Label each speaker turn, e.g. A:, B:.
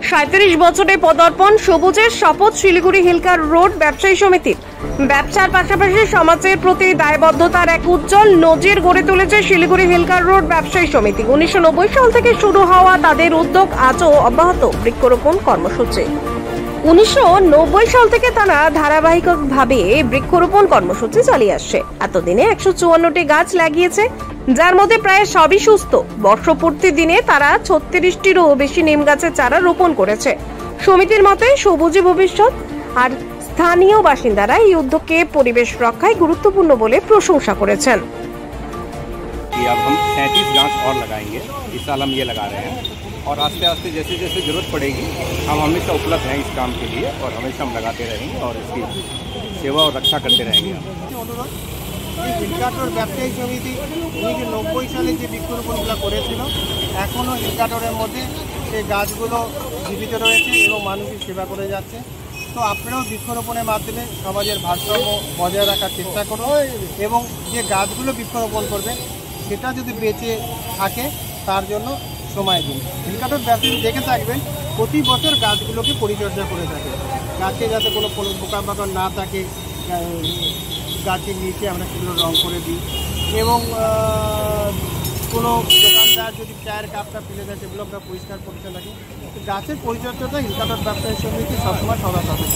A: 37 বছরে পদার্পণ, সবুজের শপথ শিলিগুড়ি হিলকার রোড ব্যবসায়ী সমিতির। ব্যবসার পাশাপাশি সমাজের প্রতি দায়বদ্ধতার এক উজ্জ্বল নজির গড়ে তুলেছে শিলিগুড়ি হিলকার রোড ব্যবসায়ী সমিতি। 1990 সাল থেকে শুরু হওয়া তাদের উদ্যোগ আজও অব্যাহত বৃক্ষরোপণ কর্মসূচি। 1990 সাল থেকে তারা ধারাবাহিকভাবে বৃক্ষরোপণ কর্মসূচি চালিয়ে আসছে। এতদিনে 154টি গাছ লাগিয়েছে, যার মধ্যে প্রায় সবই সুস্থ। বর্ষপূর্তির দিনে তারা 36টিরও বেশি নিম গাছের চারা রোপণ করেছে। সমিতির মতে সবুজই ভবিষ্যৎ, আর স্থানীয় বাসিন্দারা এই উদ্যোগকে পরিবেশ রক্ষায় গুরুত্বপূর্ণ বলে প্রশংসা করেছেন।
B: अब हम 37 गाछ और लगाएंगे। इस साल हम ये लगा रहे हैं और आस्ते आस्ते जैसे जैसे जरूरत पड़ेगी हम हमेशा उपलब्ध हैं इस काम के लिए और हमेशा हम लगाते रहेंगे और इसकी सेवा और रक्षा करते रहेंगे।
C: অনুরোধ হিলকাটোর ব্যবসায়ী সমিতি 1990 সালে যে বৃক্ষরোপণগুলো করেছিল এখনও হিলকাটোরের মধ্যে সেই গাছগুলো জীবিত রয়েছে এবং মানুষের সেবা করে যাচ্ছে। তো আপনারাও বৃক্ষরোপণের মাধ্যমে সমাজের ভারসাম্য বজায় রাখার চেষ্টা করুন এবং যে গাছগুলো বৃক্ষরোপণ করবে সেটা যদি বেঁচে থাকে তার জন্য সময় দিন। হিলকাটোর ব্যবসায়ী দেখে থাকবেন প্রতি বছর গাছগুলোকে পরিচর্যা করে থাকে, গাছে যাতে কোনো পোকামাকড় না থাকে গাছের নিচে আমরা সেগুলো রং করে দিই এবং কোনো দোকানদার যদি চায়ের কাপটা ফেলে দেয় সেগুলো আমরা পরিষ্কার পরিচ্ছন্ন রাখি। গাছের পরিচর্যাটা হিলকাটোর ব্যবসায়ী সমিতি সবসময় সদা সদস্য।